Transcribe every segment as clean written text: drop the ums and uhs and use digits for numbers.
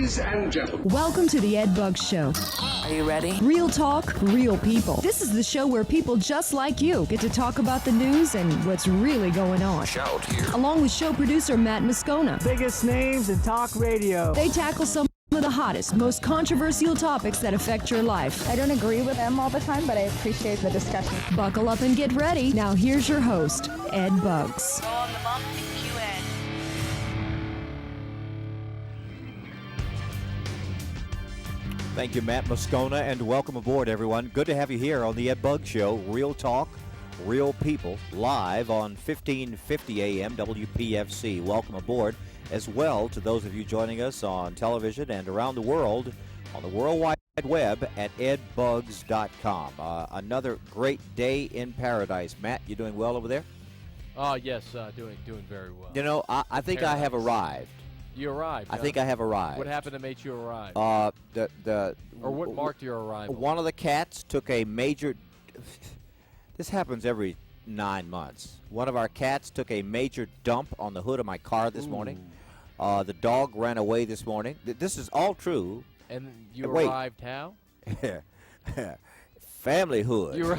Ladies and gentlemen. Welcome to the Ed Bugs Show. Are you ready? Real talk, real people. This is the show where people just like you get to talk about the news and what's really going on. Shout here. Along with show producer Matt Moscona. Biggest names in talk radio. They tackle some of the hottest, most controversial topics that affect your life. I don't agree with them all the time, but I appreciate the discussion. Buckle up and get ready. Now here's your host, Ed Bugs. Go on the bump and QN. Thank you, Matt Moscona, and welcome aboard, everyone. Good to have you here on the Ed Bugs Show. Real talk, real people, live on 1550 AM WPFC. Welcome aboard as well to those of you joining us on television and around the world on the World Wide Web at edbugs.com. Another great day in paradise. Matt, you doing well over there? Yes, doing very well. You know, I think I have arrived. You arrived. I think I have arrived. What happened to make you arrive? Or what marked your arrival? One of the cats took a major. This happens every 9 months. One of our cats took a major dump on the hood of my car this morning. The dog ran away this morning. This is all true. And you Wait. arrived how? Family hood. You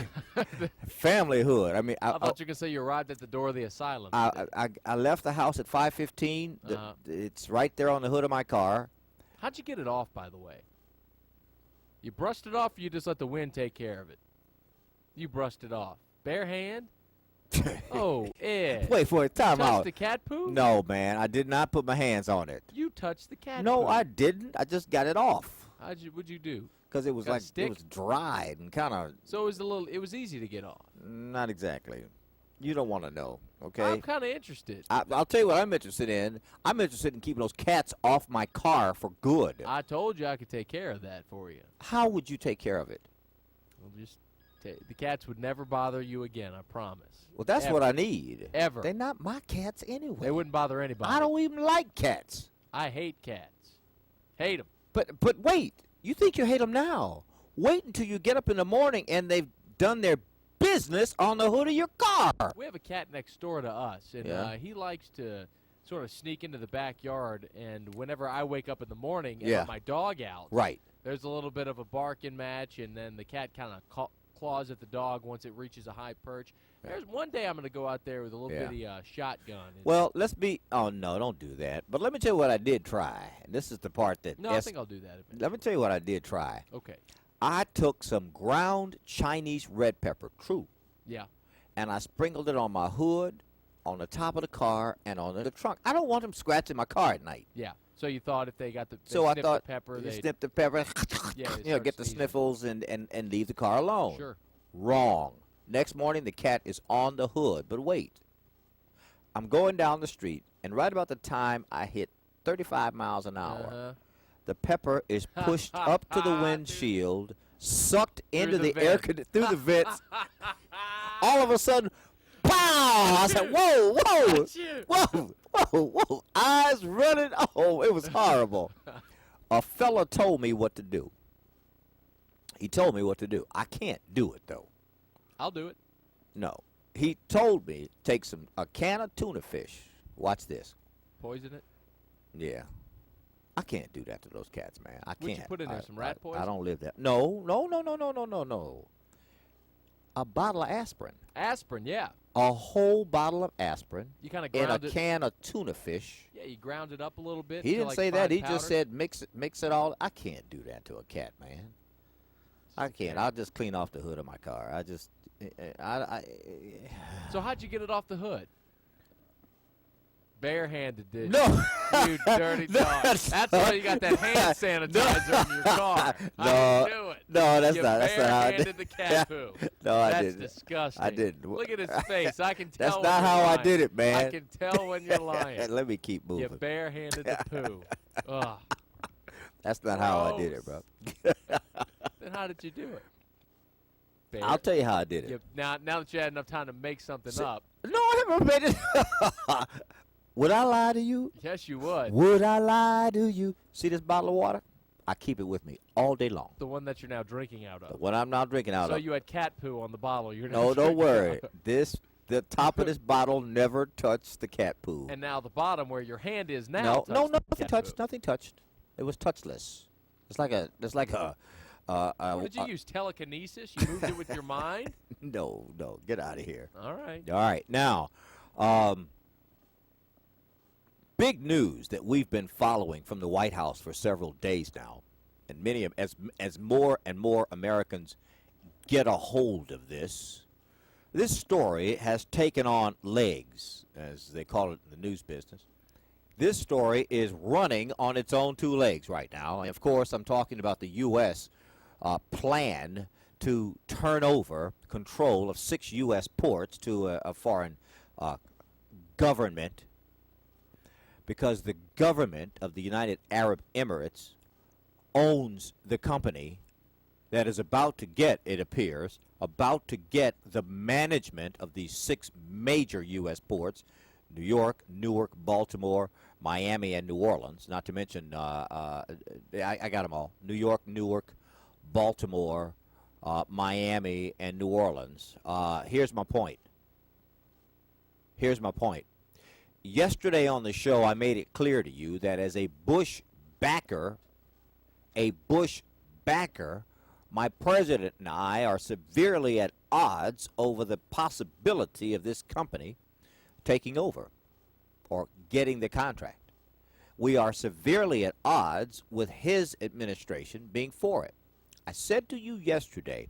Family hood. I mean, I thought you were going to say you arrived at the door of the asylum. I left the house at 5:15. It's right there on the hood of my car. How'd you get it off, by the way? You brushed it off, or you just let the wind take care of it? You brushed it off. Bare hand? Oh, Ed. Wait for it. Time touched out. the cat poo? No, man. I did not put my hands on it. You touched the cat poo. No, I didn't. I just got it off. What'd you do? Because it was Got a like stick? it was dried and kind of. So it was easy to get off. Not exactly. You don't want to know, okay? I'm kind of interested. I'll tell you what I'm interested in. I'm interested in keeping those cats off my car for good. I told you I could take care of that for you. How would you take care of it? Well, just the cats would never bother you again, I promise. Well, that's Ever. what I need. Ever. They're not my cats anyway. They wouldn't bother anybody. I don't even like cats. I hate cats. Hate them. But wait. You think you hate them now. Wait until you get up in the morning and they've done their business on the hood of your car. We have a cat next door to us, and Yeah. he likes to sort of sneak into the backyard, and whenever I wake up in the morning and Yeah. let my dog out, Right. there's a little bit of a barking match, and then the cat kind of claws at the dog once it reaches a high perch. There's one day I'm going to go out there with a little Yeah. bitty shotgun. And Well, oh, no, don't do that. But let me tell you what I did try. And this is the part that. no, I think I'll do that. Let me tell you what I did try. Okay. I took some ground Chinese red pepper, true, Yeah. and I sprinkled it on my hood, on the top of the car, and on the trunk. I don't want them scratching my car at night. Yeah. So you thought if they got the So I sniffed thought, the pepper, you they'd snip the pepper, Yeah, they you know, start get the sneezing. sniffles and leave the car alone. Sure. Wrong. Next morning, the cat is on the hood. But wait. I'm going down the street, and right about the time I hit 35 miles an hour, Uh-huh. the pepper is pushed up to the windshield, sucked into the the air vent. through the vents. All of a sudden, pow! I said, whoa, whoa, Got you. whoa. Eyes running. Oh, it was horrible. A fella told me what to do. He told me what to do. I can't do it, though. I'll do it. No. He told me take a can of tuna fish. Watch this. Poison it. Yeah. I can't do that to those cats, man. I What'd you can't. put in there, some rat poison? I don't live that. No. A bottle of aspirin. Aspirin, yeah. A whole bottle of aspirin You kind of in a ground it. can of tuna fish. Yeah, you ground it up a little bit. He to didn't like say that. fine He just powder. said mix it all. I can't do that to a cat, man. I can't. I'll just clean off the hood of my car. So how'd you get it off the hood? Barehanded, did No. you? You dirty dog. That's why you got that hand sanitizer in your car. How'd you do it? No, that's You not how I barehanded did the cat poo. No, I That's didn't. disgusting. I didn't. Look at his face. I can tell. That's when not you're how I lying. did it, man. I can tell when you're lying. Let me keep You moving. barehanded the poo. Ugh. That's not how I did it, bro. Then how did you do it? I'll tell you how I did it. You, now that you had enough time to make something up. No, I haven't made it. Would I lie to you? Yes, you would. Would I lie to you? See this bottle of water? I keep it with me all day long. The one that you're now drinking out of. When I'm not drinking out So of. you had cat poo on the bottle. You're No, not don't drinking worry. out of. The top of this bottle never touched the cat poo. And now the bottom where your hand is now. No, touched the nothing cat touched. poo. Nothing touched. It was touchless. It's like a. What did you use? Telekinesis? You moved it with your mind? No, get out of here. All right. All right, now, big news that we've been following from the White House for several days now, and many as more and more Americans get a hold of this. This story has taken on legs, as they call it in the news business. This story is running on its own two legs right now. And of course, I'm talking about the U.S. Plan to turn over control of 6 U.S. ports to a foreign government, because the government of the United Arab Emirates owns the company that is about to get, it appears, the management of these 6 major U.S. ports: New York, Newark, Baltimore, Miami, and New Orleans. Not to mention, I got them all: New York, Newark, Baltimore, Miami, and New Orleans. Here's my point. Yesterday on the show, I made it clear to you that as a Bush backer, my president and I are severely at odds over the possibility of this company taking over or getting the contract. We are severely at odds with his administration being for it. I said to you yesterday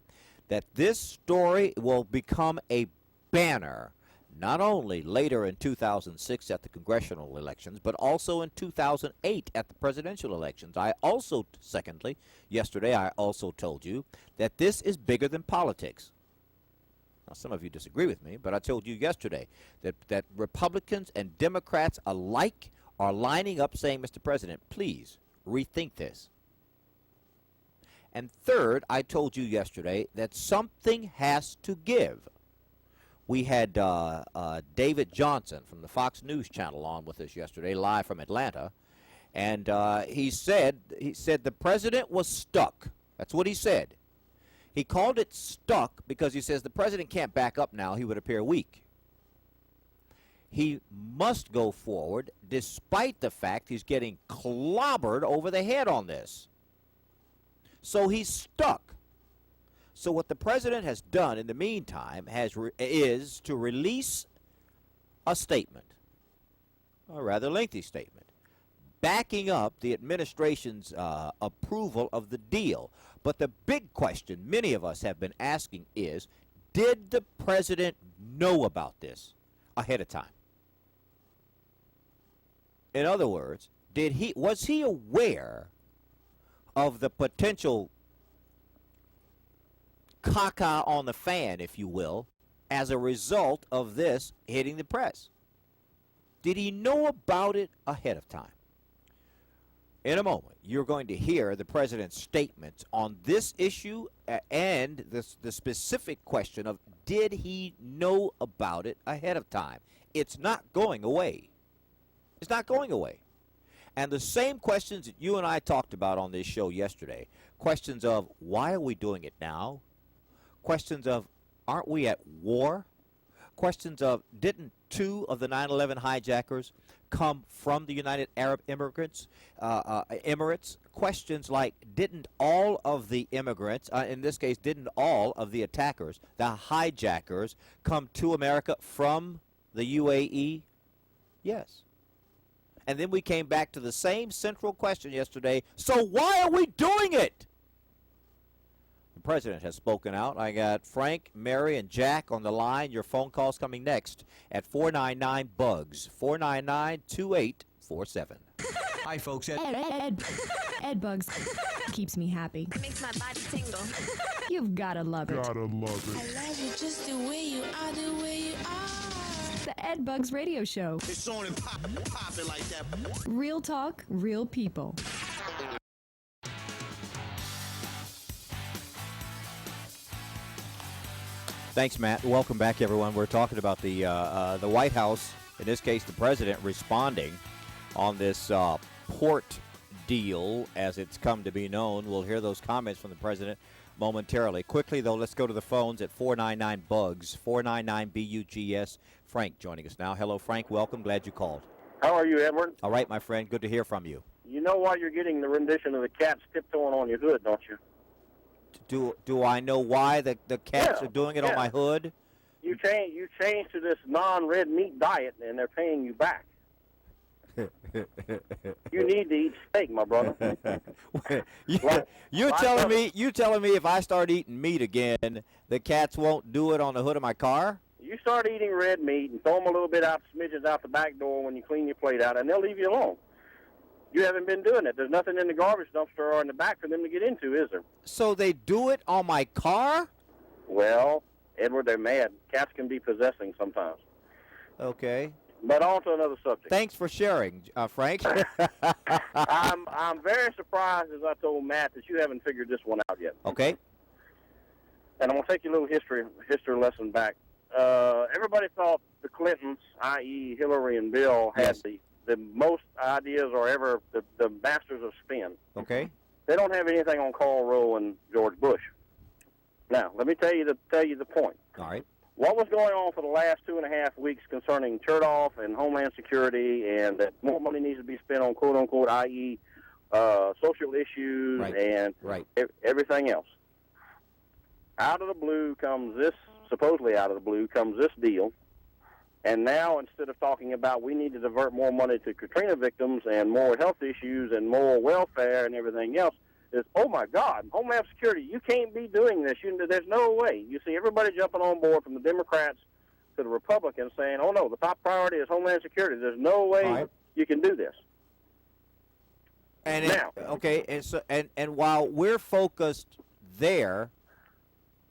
that this story will become a banner, not only later in 2006 at the congressional elections, but also in 2008 at the presidential elections. Yesterday I also told you that this is bigger than politics. Now, some of you disagree with me, but I told you yesterday that Republicans and Democrats alike are lining up saying, Mr. President, please rethink this. And third, I told you yesterday that something has to give. We had David Johnson from the Fox News Channel on with us yesterday, live from Atlanta, and he said the president was stuck. That's what he said. He called it stuck because he says the president can't back up now. He would appear weak. He must go forward despite the fact he's getting clobbered over the head on this. So he's stuck. So what the president has done in the meantime is to release a statement, a rather lengthy statement, backing up the administration's approval of the deal. But the big question many of us have been asking is, did the president know about this ahead of time? In other words, was he aware of the potential caca on the fan, if you will, as a result of this hitting the press? Did he know about it ahead of time? In a moment, you're going to hear the president's statements on this issue and the specific question of, did he know about it ahead of time? It's not going away. It's not going away. And the same questions that you and I talked about on this show yesterday, questions of, why are we doing it now? Questions of, aren't we at war? Questions of, didn't 2 of the 9/11 hijackers come from the United Arab Emirates? Questions like, didn't all of the immigrants, in this case, didn't all of the attackers, the hijackers, come to America from the UAE? Yes. And then we came back to the same central question yesterday, so why are we doing it? The president has spoken out. I got Frank, Mary, and Jack on the line. Your phone calls coming next at 499-BUGS, 499-2847. Hi, folks. Ed Bugs keeps me happy. Makes my body tingle. You've gotta love it. I love you just the way you are, the way you are. The Ed Bugs Radio Show. It's on and pop it like that. Real talk, real people. Thanks, Matt. Welcome back, everyone. We're talking about the White House, in this case, the president responding on this port deal, as it's come to be known. We'll hear those comments from the president momentarily. Quickly, though, let's go to the phones at 499-BUGS, 499-BUGS. Frank joining us now. Hello, Frank. Welcome. Glad you called. How are you, Edward? All right, my friend. Good to hear from you. you know why you're getting the rendition of the cats tiptoeing on your hood, don't you? Do I know why the cats are doing it on my hood? You change to this non-red meat diet, and they're paying you back. You need to eat steak, my brother. You're telling me if I start eating meat again, the cats won't do it on the hood of my car? You start eating red meat and throw them a little bit out, smidges out the back door when you clean your plate out, and they'll leave you alone. You haven't been doing it. There's nothing in the garbage dumpster or in the back for them to get into, is there? So they do it on my car? Well, Edward, they're mad. Cats can be possessing sometimes. Okay. But on to another subject. Thanks for sharing, Frank. I'm very surprised, as I told Matt, that you haven't figured this one out yet. Okay. And I'm going to take you a little history lesson back. Everybody thought the Clintons, i.e. Hillary and Bill, had the most ideas or ever the masters of spin. Okay. They don't have anything on Karl Rove and George Bush. Now, let me tell you the point. All right. What was going on for the last 2.5 weeks concerning Chertoff and Homeland Security, and that more money needs to be spent on quote-unquote, i.e., social issues and everything else. Out of the blue comes this, supposedly out of the blue, comes this deal. And now, instead of talking about we need to divert more money to Katrina victims and more health issues and more welfare and everything else, is, oh, my God, Homeland Security, you can't be doing this. There's no way. You see everybody jumping on board from the Democrats to the Republicans saying, oh, no, the top priority is Homeland Security. There's no way you can do this. And now, and while we're focused there,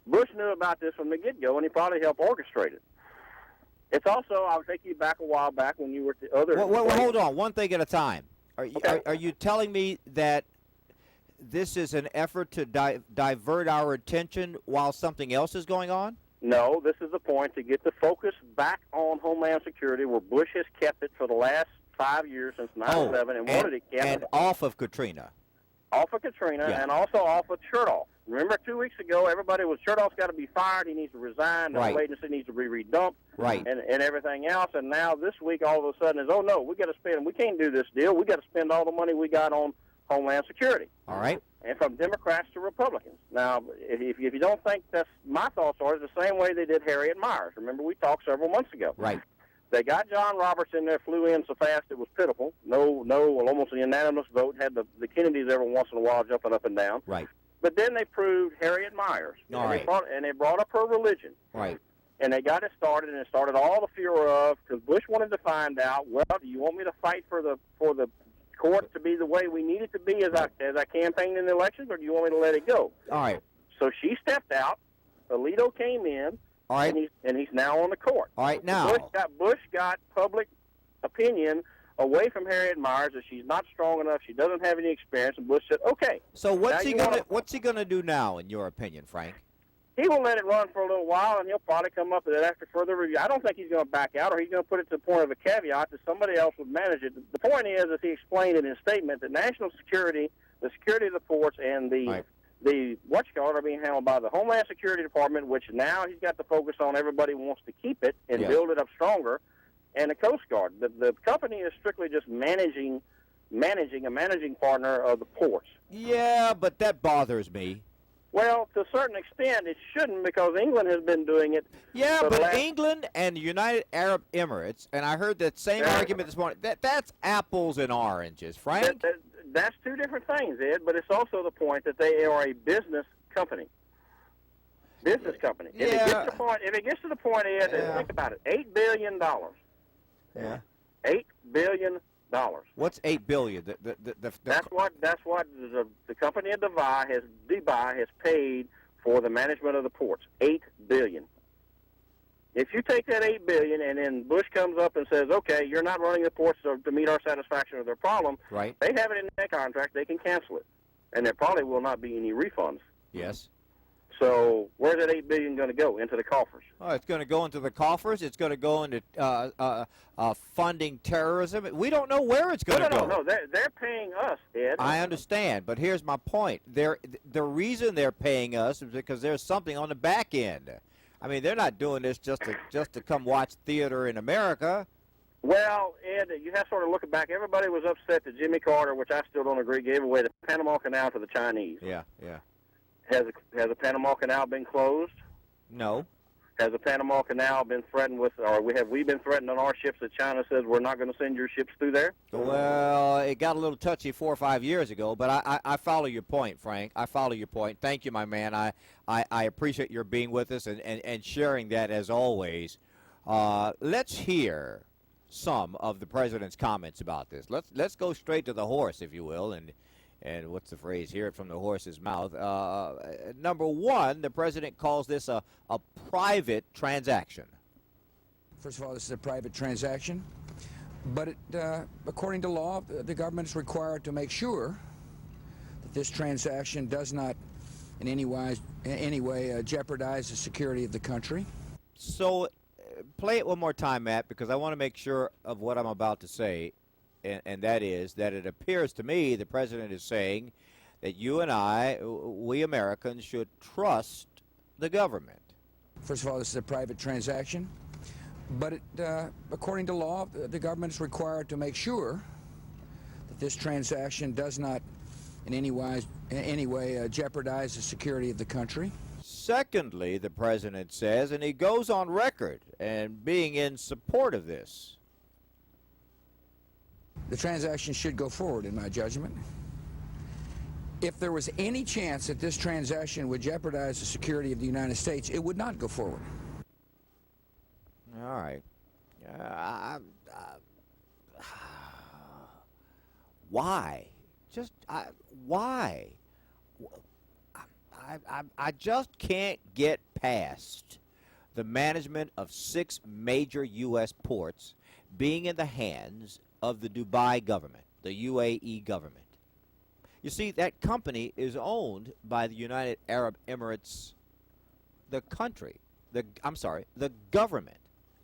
Bush knew about this from the get-go, and he probably helped orchestrate it. It's also, I'll take you back a while back when you were at the other... Well, hold on, one thing at a time. Are you telling me that this is an effort to divert our attention while something else is going on? No, this is the point, to get the focus back on Homeland Security, where Bush has kept it for the last 5 years since 9/11 and wanted it kept. And off of Katrina. Off of Katrina and also off of Chertoff. Remember 2 weeks ago, everybody was, Chertoff's got to be fired, he needs to resign, the whole agency needs to be redumped, and everything else. And now this week, all of a sudden, is, oh, no, we got to spend, we can't do this deal. We got to spend all the money we got on Homeland Security. All right. And from Democrats to Republicans. Now, if you don't think that's my thoughts are, it's the same way they did Harriet Miers. Remember, we talked several months ago. Right. They got John Roberts in there, flew in so fast it was pitiful. Almost a unanimous vote. Had the Kennedys every once in a while jumping up and down. Right. But then they proved Harriet Miers. And they brought up her religion. Right. And they got it started, and it started all the furor of, because Bush wanted to find out, well, do you want me to fight for the court to be the way we need it to be as I campaigned in the elections, or do you want me to let it go? All right. So she stepped out. Alito came in. All right. And he's now on the court. All right, now. Bush got public opinion away from Harriet Miers that she's not strong enough, she doesn't have any experience, and Bush said, okay. So what's he gonna do now, in your opinion, Frank? He will let it run for a little while, and he'll probably come up with it after further review. I don't think he's going to back out, or he's going to put it to the point of a caveat that somebody else would manage it. The point is, as he explained in his statement, that national security, the security of the ports, and the are being handled by the Homeland Security Department, which now he's got to focus on. Everybody wants to keep it and build it up stronger, and the Coast Guard. The company is strictly just managing a managing partner of the ports. Yeah, but that bothers me. Well, to a certain extent, it shouldn't, because England has been doing it. Yeah, but England and the United Arab Emirates, and I heard that same argument this morning, that's apples and oranges, Frank. That's two different things, Ed, but it's also the point that they are a business company. Business company. If it gets to the point, Ed, think about it, $8 billion. Yeah. $8 billion. What's $8 billion? That's what the company of Dubai has paid for the management of the ports. $8 billion. If you take that $8 billion and then Bush comes up and says, okay, you're not running the ports to meet our satisfaction of their problem, right? They have it in their contract, they can cancel it. And there probably will not be any refunds. Yes. So where's that $8 billion going to go? Into the coffers. Oh, it's going to go into the coffers. It's going to go into funding terrorism. We don't know where it's going to go. No, they're paying us, Ed. I understand, but here's my point. The reason they're paying us is because there's something on the back end. I mean, they're not doing this just to come watch theater in America. Well, Ed, you have to sort of look back. Everybody was upset that Jimmy Carter, which I still don't agree, gave away the Panama Canal to the Chinese. Yeah. Has the Panama Canal been closed? No. Has the Panama Canal been threatened with, or we been threatened on our ships that China says we're not going to send your ships through there? Well, it got a little touchy 4 or 5 years ago, but I follow your point, Frank. I follow your point. Thank you, my man. I appreciate your being with us and sharing that as always. Let's hear some of the president's comments about this. Let's go straight to the horse, if you will, and what's the phrase? Hear it from the horse's mouth. Number one, the president calls this a private transaction. First of all, this is a private transaction, but according to law, the government is required to make sure that this transaction does not in any way jeopardize the security of the country. So play it one more time, Matt, because I want to make sure of what I'm about to say. And that is that it appears to me the president is saying that you and we Americans, should trust the government. First of all, this is a private transaction, but according to law, the government is required to make sure that this transaction does not in any way jeopardize the security of the country. Secondly, the president says, and he goes on record and being in support of this, the transaction should go forward, in my judgment. If there was any chance that this transaction would jeopardize the security of the United States, it would not go forward. All right. Why? Why? I just can't get past the management of 6 major U.S. ports being in the hands of the Dubai government, the UAE government. You see, that company is owned by the United Arab Emirates, the country. The government.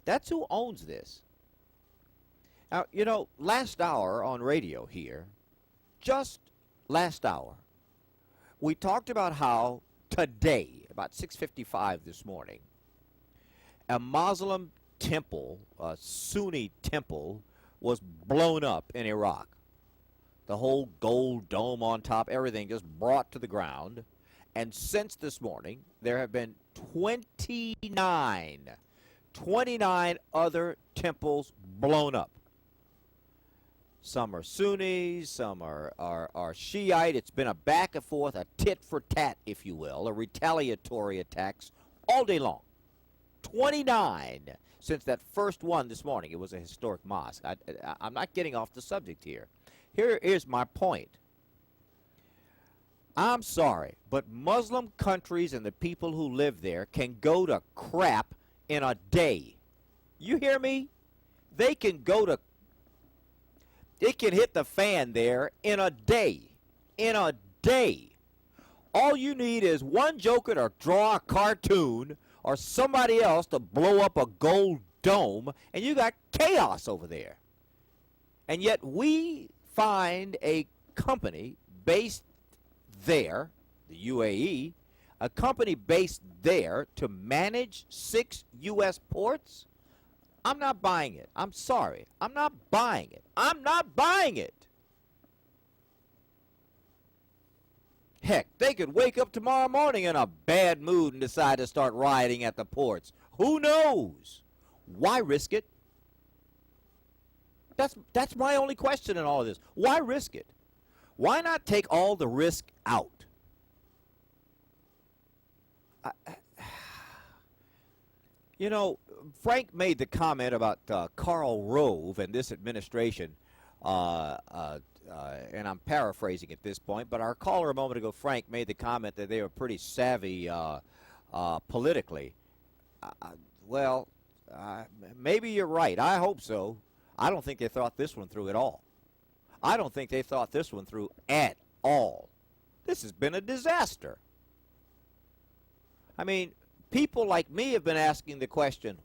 That's who owns this. Now, you know, last hour on radio here, just last hour, we talked about how today, about 6:55 this morning, a Muslim temple, a Sunni temple, was blown up in Iraq. The whole gold dome on top, everything just brought to the ground. And since this morning, there have been 29 other temples blown up. Some are Sunni, some are Shiite. It's been a back and forth, a tit for tat, if you will, a retaliatory attacks all day long. 29 since that first one this morning. It was a historic mosque. I'm not getting off the subject here. Here's my point. I'm sorry, but Muslim countries and the people who live there can go to crap in a day. You hear me? They can go to... It can hit the fan there in a day. In a day. All you need is one joker to draw a cartoon or somebody else to blow up a gold dome, and you got chaos over there. And yet we find a company based there, the UAE, a company based there to manage 6 U.S. ports? I'm not buying it. I'm sorry. I'm not buying it. I'm not buying it. Heck, they could wake up tomorrow morning in a bad mood and decide to start rioting at the ports. Who knows? Why risk it? That's my only question in all of this. Why risk it? Why not take all the risk out? You know, Frank made the comment about Karl Rove and this administration, and I'm paraphrasing at this point, but our caller a moment ago, Frank, made the comment that they were pretty savvy politically. Well, maybe you're right. I hope so. I don't think they thought this one through at all. I don't think they thought this one through at all. This has been a disaster. I mean, people like me have been asking the question,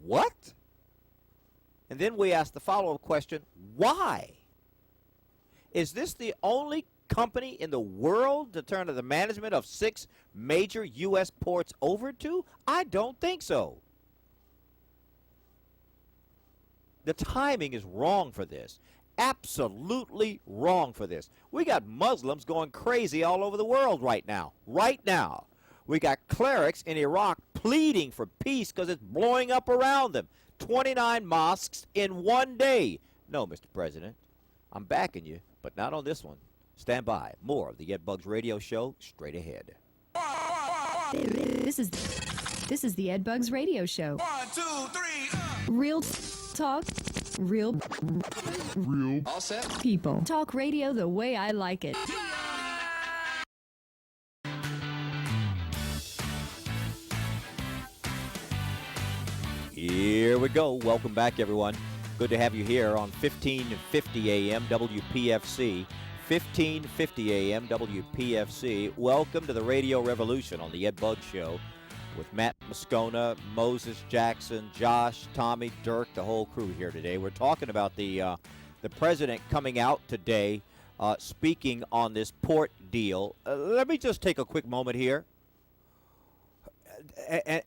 what? And then we ask the follow-up question, why? Is this the only company in the world to turn the management of 6 major U.S. ports over to? I don't think so. The timing is wrong for this. Absolutely wrong for this. We got Muslims going crazy all over the world right now. Right now. We got clerics in Iraq pleading for peace because it's blowing up around them. 29 mosques in one day. No, Mr. President, I'm backing you, but not on this one. Stand by. More of the Ed Bugs Radio Show straight ahead. This is the Ed Bugs Radio Show. 1, 2, 3. Real talk, real All set. people. Talk radio the way I like it. Here we go. Welcome back, everyone. Good to have you here on 1550 AM WPFC. 1550 AM WPFC. Welcome to the Radio Revolution on the Ed Bug Show with Matt Moscona, Moses Jackson, Josh, Tommy, Dirk, the whole crew here today. We're talking about the president coming out today, speaking on this port deal. Let me just take a quick moment here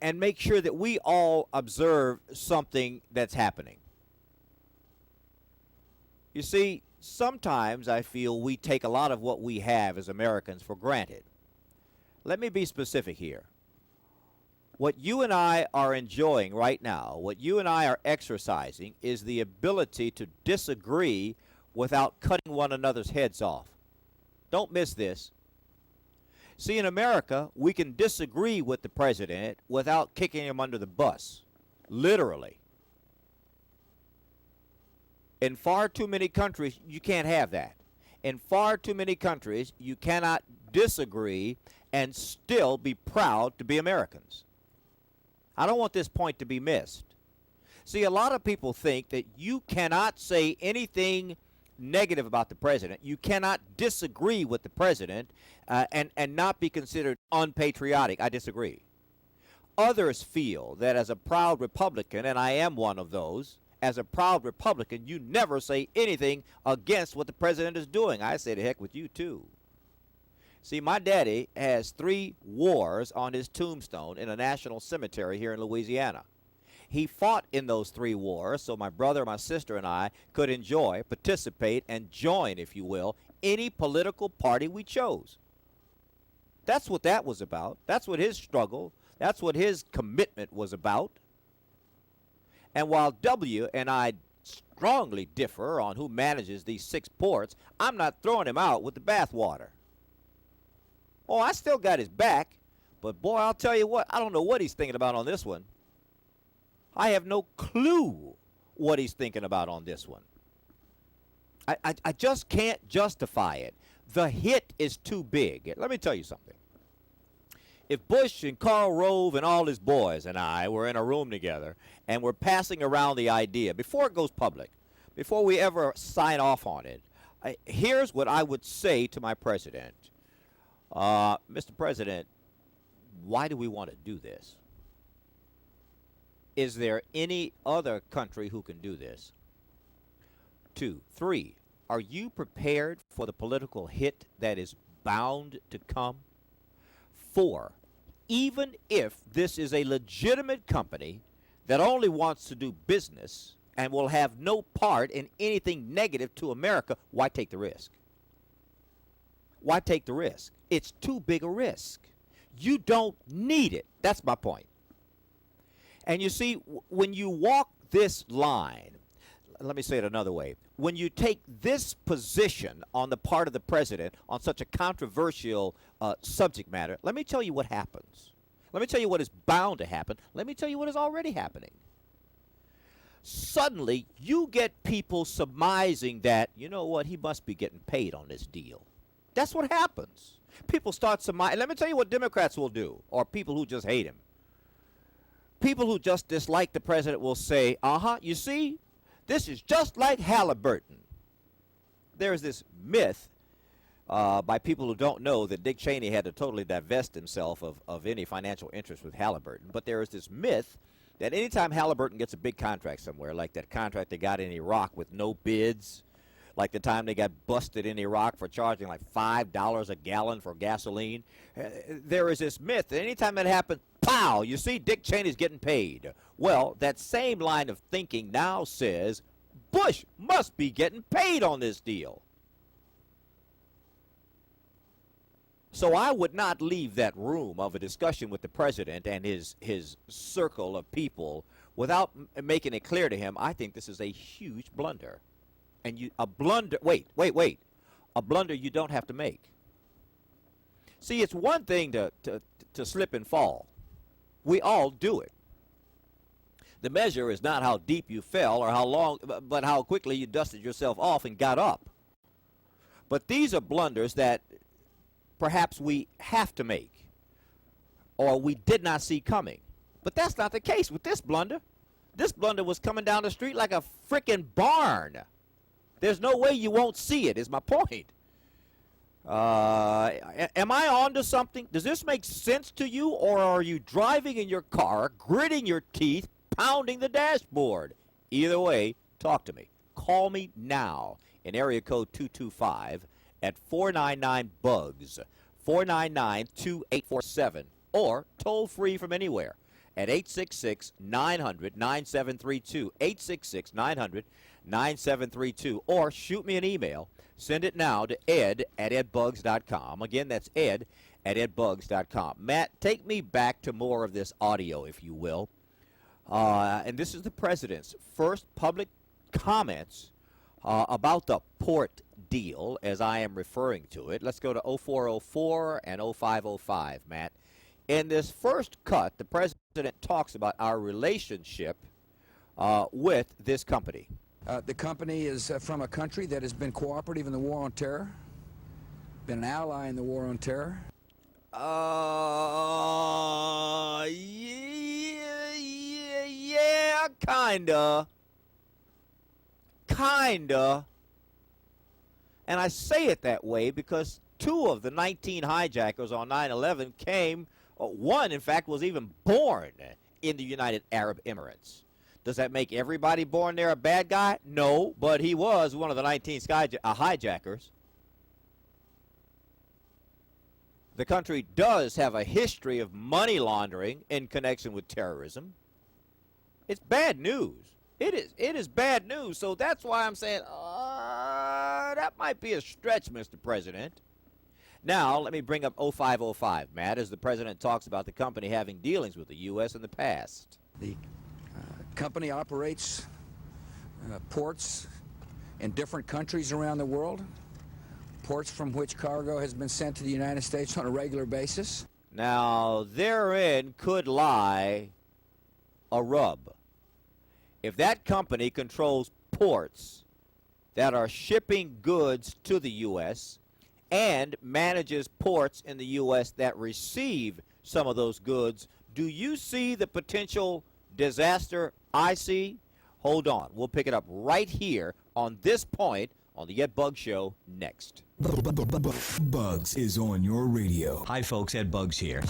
and make sure that we all observe something that's happening. You see, sometimes I feel we take a lot of what we have as Americans for granted. Let me be specific here. What you and I are enjoying right now, what you and I are exercising, is the ability to disagree without cutting one another's heads off. Don't miss this. See, in America, we can disagree with the president without kicking him under the bus. Literally. In far too many countries, you can't have that. In far too many countries, you cannot disagree and still be proud to be Americans. I don't want this point to be missed. See, a lot of people think that you cannot say anything negative about the president. You cannot disagree with the president and not be considered unpatriotic. I disagree. Others feel that as a proud Republican, and I am one of those, as a proud Republican, you never say anything against what the president is doing. I say to heck with you, too. See, my daddy has 3 wars on his tombstone in a national cemetery here in Louisiana. He fought in those 3 wars so my brother, my sister, and I could enjoy, participate, and join, if you will, any political party we chose. That's what that was about. That's what his struggle, that's what his commitment was about. And while W and I strongly differ on who manages these 6 ports, I'm not throwing him out with the bathwater. Oh, I still got his back, but boy, I'll tell you what, I don't know what he's thinking about on this one. I have no clue what he's thinking about on this one. I just can't justify it. The hit is too big. Let me tell you something. If Bush and Karl Rove and all his boys and I were in a room together and we're passing around the idea, before it goes public, before we ever sign off on it, here's what I would say to my president. Mr. President, why do we want to do this? Is there any other country who can do this? 2, 3, are you prepared for the political hit that is bound to come? 4, even if this is a legitimate company that only wants to do business and will have no part in anything negative to America, why take the risk? Why take the risk? It's too big a risk. You don't need it. That's my point. And you see, when you walk this line, let me say it another way. When you take this position on the part of the president on such a controversial subject matter, let me tell you what happens. Let me tell you what is bound to happen. Let me tell you what is already happening. Suddenly, you get people surmising that, you know what, he must be getting paid on this deal. That's what happens. People start surmising. Let me tell you what Democrats will do, or people who just hate him. People who just dislike the president will say, you see, this is just like Halliburton. There's this myth by people who don't know that Dick Cheney had to totally divest himself of any financial interest with Halliburton. But there is this myth that anytime Halliburton gets a big contract somewhere, like that contract they got in Iraq with no bids, like the time they got busted in Iraq for charging like $5 a gallon for gasoline. There is this myth that anytime that happens, pow, you see Dick Cheney's getting paid. Well, that same line of thinking now says Bush must be getting paid on this deal. So I would not leave that room of a discussion with the president and his circle of people without making it clear to him, I think this is a huge blunder. And a blunder, wait, a blunder you don't have to make. See, it's one thing to slip and fall. We all do it. The measure is not how deep you fell or how long, but how quickly you dusted yourself off and got up. But these are blunders that perhaps we have to make or we did not see coming. But that's not the case with this blunder. This blunder was coming down the street like a frickin' barn. There's no way you won't see it, is my point. Am I on to something? Does this make sense to you, or are you driving in your car, gritting your teeth, pounding the dashboard? Either way, talk to me. Call me now in area code 225 at 499-BUGS, 499-2847, or toll free from anywhere at 866-900-9732, 866-900-9732, or shoot me an email. Send it now to ed@edbugs.com. Again, that's ed@edbugs.com. Matt, take me back to more of this audio, if you will. And this is the president's first public comments about the port deal, as I am referring to it. Let's go to 0404 and 0505, Matt. In this first cut, the president talks about our relationship with this company. The company is from a country that has been cooperative in the war on terror, been an ally in the war on terror. Yeah, kinda. And I say it that way because 2 of the 19 hijackers on 9/11 came, one, in fact, was even born in the United Arab Emirates. Does that make everybody born there a bad guy? No, but he was one of the 19 hijackers. The country does have a history of money laundering in connection with terrorism. It's bad news. It is bad news. So that's why I'm saying that might be a stretch, Mr. President. Now, let me bring up 0505, Matt, as the president talks about the company having dealings with the U.S. in the past. The company operates ports in different countries around the world, ports from which cargo has been sent to the United States on a regular basis. Now, therein could lie a rub. If that company controls ports that are shipping goods to the U.S. and manages ports in the U.S. that receive some of those goods, do you see the potential disaster I see? Hold on. We'll pick it up right here on this point on the Ed Bugs Show next. Bugs is on your radio. Hi, folks. Ed Bugs here.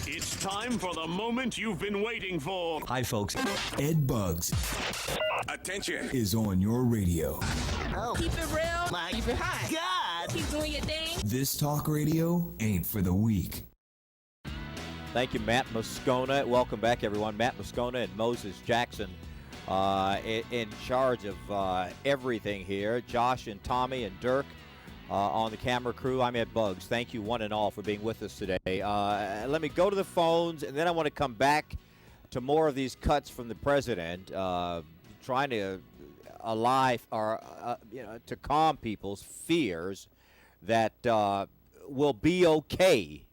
It's time for the moment you've been waiting for. Hi, folks. Ed Bugs. Attention. Is on your radio. Oh. Keep it real. Keep it hot. God. Keep doing your thing. This talk radio ain't for the weak. Thank you, Matt Moscona. Welcome back, everyone. Matt Moscona and Moses Jackson in charge of everything here. Josh and Tommy and Dirk on the camera crew. I'm Ed Bugs. Thank you, one and all, for being with us today. Let me go to the phones, and then I want to come back to more of these cuts from the president, trying to to calm people's fears that we'll be okay.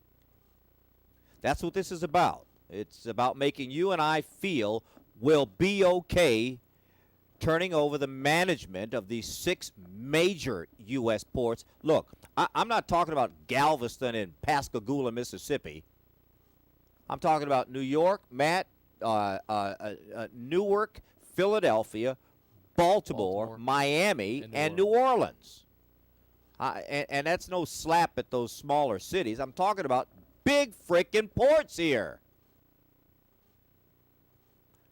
That's what this is about. It's about making you and I feel we'll be okay turning over the management of these 6 major U.S. ports. Look, I'm not talking about Galveston and Pascagoula, Mississippi. I'm talking about New York, Matt, Newark, Philadelphia, Baltimore, Miami, and New Orleans. And that's no slap at those smaller cities. I'm talking about big frickin' ports here.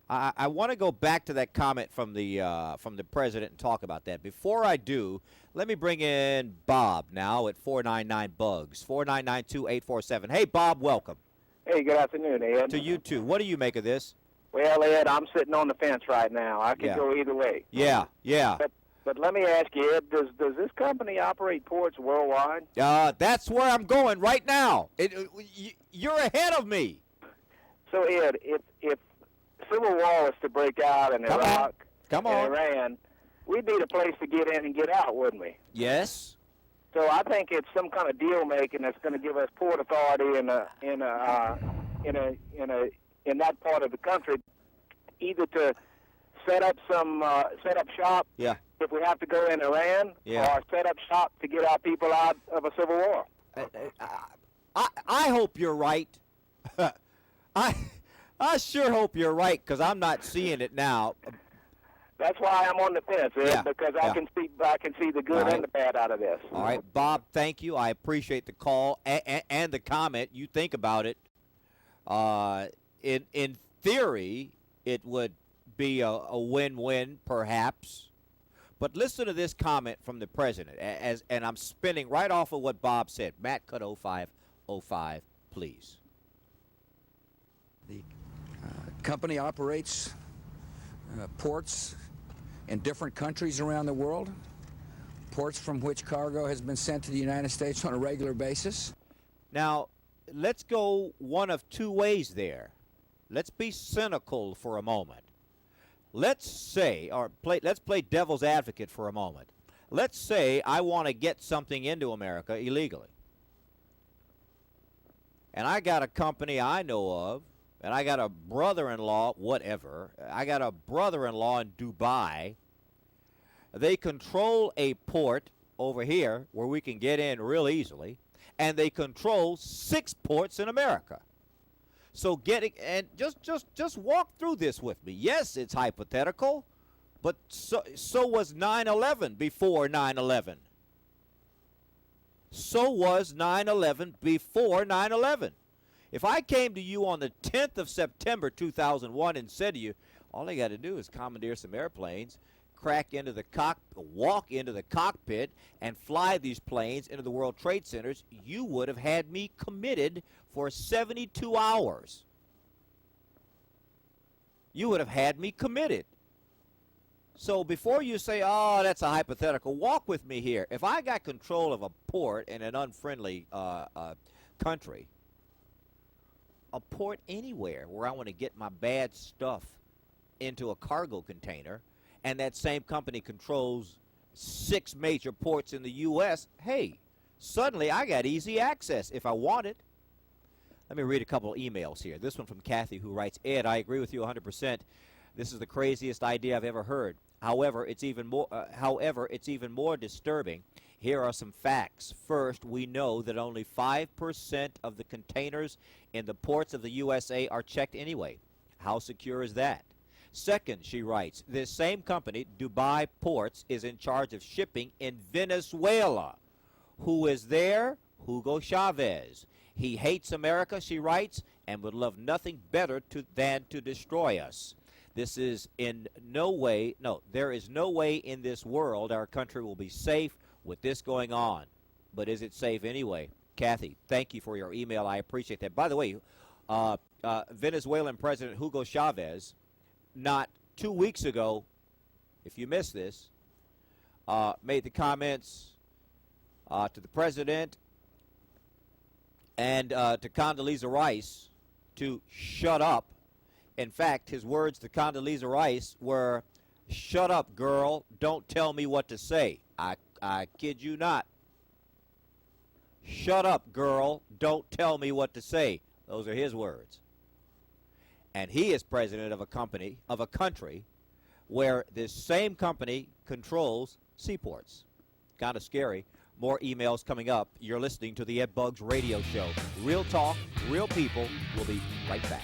I want to go back to that comment from the president and talk about that. Before I do, let me bring in Bob now at 499-BUGS, 499-2847. Hey, Bob, welcome. Hey, good afternoon, Ed. To you, too. What do you make of this? Well, Ed, I'm sitting on the fence right now. I could go either way. Yeah. But let me ask you, Ed, does this company operate ports worldwide? That's where I'm going right now. You're ahead of me. So, Ed, if civil war was to break out in Iraq and Iran, we'd need a place to get in and get out, wouldn't we? Yes. So I think it's some kind of deal making that's going to give us port authority in that part of the country, either to set up shop if we have to go in Iran, or set up shop to get our people out of a civil war. I hope you're right. I sure hope you're right, because I'm not seeing it now. That's why I'm on the fence, Ed, because I can see the good and the bad out of this. All right, Bob, thank you. I appreciate the call and the comment. You think about it. In theory, it would be a win-win, perhaps. But listen to this comment from the president, and I'm spinning right off of what Bob said. Matt, cut 0505, please. The company operates ports in different countries around the world, ports from which cargo has been sent to the United States on a regular basis. Now, let's go one of two ways there. Let's be cynical for a moment. Let's play devil's advocate for a moment. Let's say I want to get something into America illegally. And I got a company I know of, and I got a brother-in-law, I got a brother-in-law in Dubai. They control a port over here where we can get in real easily, and they control 6 ports in America. So just walk through this with me. Yes, it's hypothetical, but so was 9/11 before 9/11. So was 9/11 before 9/11. If I came to you on the 10th of September 2001 and said to you, all I got to do is commandeer some airplanes, walk into the cockpit, and fly these planes into the World Trade Centers, you would have had me committed for 72 hours. You would have had me committed. So before you say, oh, that's a hypothetical, walk with me here. If I got control of a port in an unfriendly country, a port anywhere where I want to get my bad stuff into a cargo container, and that same company controls 6 major ports in the U.S., hey, suddenly I got easy access if I want it. Let me read a couple emails here. This one from Kathy, who writes, Ed, I agree with you 100%. This is the craziest idea I've ever heard. However, it's even more disturbing. Here are some facts. First, we know that only 5% of the containers in the ports of the USA are checked anyway. How secure is that? Second, she writes, this same company, Dubai Ports, is in charge of shipping in Venezuela. Who is there? Hugo Chavez. He hates America, she writes, and would love nothing better than to destroy us. There is no way in this world our country will be safe with this going on. But is it safe anyway? Kathy, thank you for your email. I appreciate that. By the way, Venezuelan President Hugo Chavez, not 2 weeks ago, if you missed this, made the comments to the president and to Condoleezza Rice to shut up. In fact, his words to Condoleezza Rice were, shut up, girl, don't tell me what to say. I kid you not. Shut up, girl, don't tell me what to say. Those are his words. And he is president of a country where this same company controls seaports. Kind of scary. More emails coming up. You're listening to the Ed Buggs Radio Show. Real talk, real people. We'll be right back.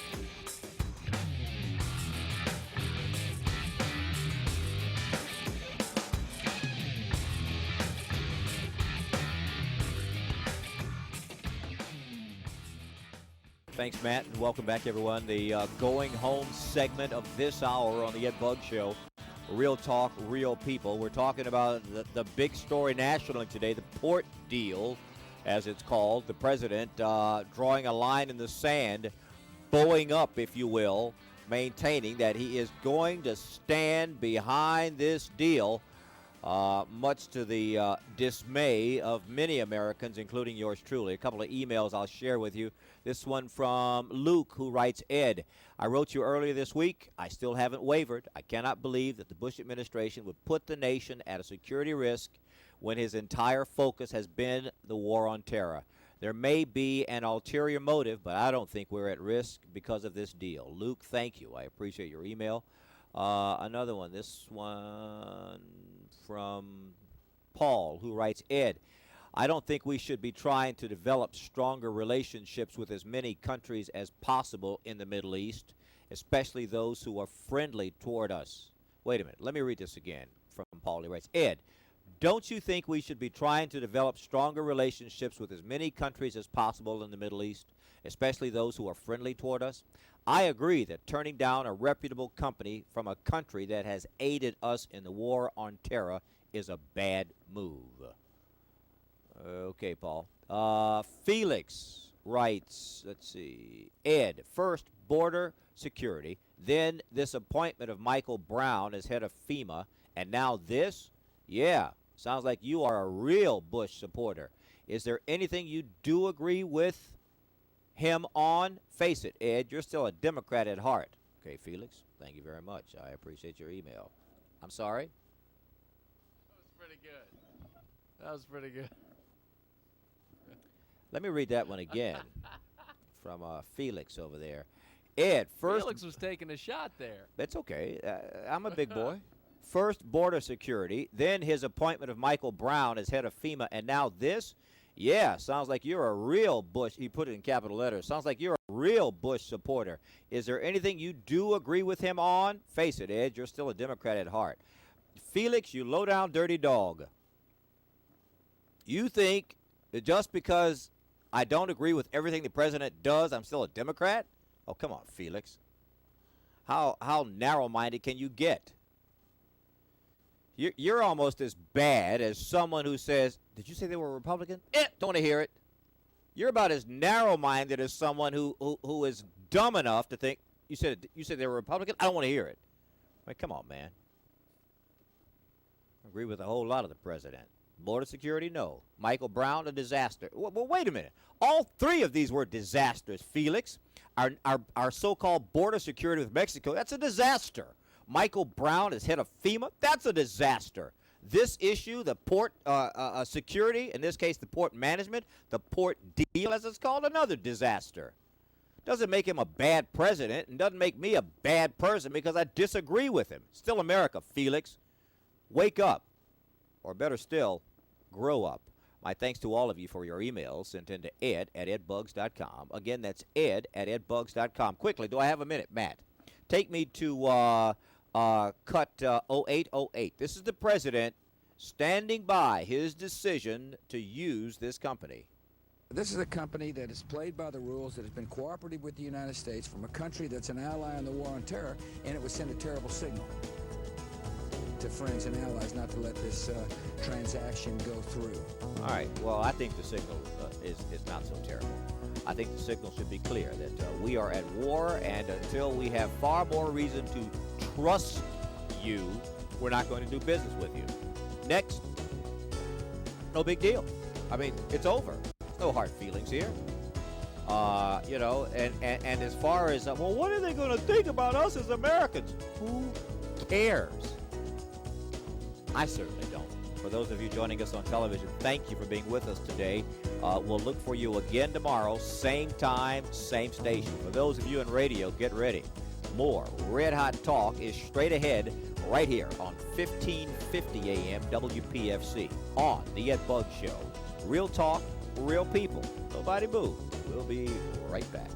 Thanks, Matt, and welcome back, everyone. The going home segment of this hour on the Ed Bug Show. Real talk, real people. We're talking about the big story nationally today, the port deal, as it's called. The president drawing a line in the sand, bowing up, if you will, maintaining that he is going to stand behind this deal, much to the dismay of many Americans, including yours truly. A couple of emails I'll share with you. This one from Luke, who writes, Ed, I wrote you earlier this week. I still haven't wavered. I cannot believe that the Bush administration would put the nation at a security risk when his entire focus has been the war on terror. There may be an ulterior motive, but I don't think we're at risk because of this deal. Luke, thank you. I appreciate your email. Another one, this one from Paul, who writes, Ed, I don't think we should be trying to develop stronger relationships with as many countries as possible in the Middle East, especially those who are friendly toward us. Wait a minute. Let me read this again from Paul. He writes, Ed, don't you think we should be trying to develop stronger relationships with as many countries as possible in the Middle East, especially those who are friendly toward us? I agree that turning down a reputable company from a country that has aided us in the war on terror is a bad move. Okay, Paul. Felix writes, let's see, Ed, first border security, then this appointment of Michael Brown as head of FEMA, and now this? Yeah, sounds like you are a real Bush supporter. Is there anything you do agree with him on? Face it, Ed, you're still a Democrat at heart. Okay, Felix, thank you very much. I appreciate your email. I'm sorry? That was pretty good. That was pretty good. Let me read that one again from Felix over there. Ed, first... Felix was taking a shot there. That's okay. I'm a big boy. First, border security, then his appointment of Michael Brown as head of FEMA, and now this? Yeah, sounds like you're a real Bush. He put it in capital letters. Sounds like you're a real Bush supporter. Is there anything you do agree with him on? Face it, Ed, you're still a Democrat at heart. Felix, you low-down dirty dog. You think that just because I don't agree with everything the president does, I'm still a Democrat? Oh, come on, Felix. How narrow-minded can you get? You're almost as bad as someone who says, did you say they were Republican? Don't want to hear it. You're about as narrow-minded as someone who is dumb enough to think, you said they were Republican? I don't want to hear it. I mean, come on, man. I agree with a whole lot of the president. Border security, no. Michael Brown, a disaster. Well, wait a minute. All three of these were disasters, Felix. Our so-called border security with Mexico, that's a disaster. Michael Brown as head of FEMA, that's a disaster. This issue, the port security, in this case the port management, the port deal, as it's called, another disaster. Doesn't make him a bad president and doesn't make me a bad person because I disagree with him. Still America, Felix. Wake up. Or better still, grow up. My thanks to all of you for your emails sent in to ed@edbugs.com. Again, that's ed@edbugs.com. Quickly, do I have a minute, Matt? Take me to cut 0808. This is the president standing by his decision to use this company. This is a company that has played by the rules, that has been cooperative with the United States from a country that's an ally in the war on terror, and it would send a terrible signal to friends and allies not to let this transaction go through. All right. Well, I think the signal is not so terrible. I think the signal should be clear that we are at war, and until we have far more reason to trust you, we're not going to do business with you. Next, no big deal. I mean, it's over. No hard feelings here. You know, and as far as, well, what are they going to think about us as Americans? Who cares? I certainly don't. For those of you joining us on television, thank you for being with us today. We'll look for you again tomorrow, same time, same station. For those of you in radio, get ready. More Red Hot Talk is straight ahead right here on 1550 AM WPFC on The Ed Bug Show. Real talk, real people. Nobody move. We'll be right back.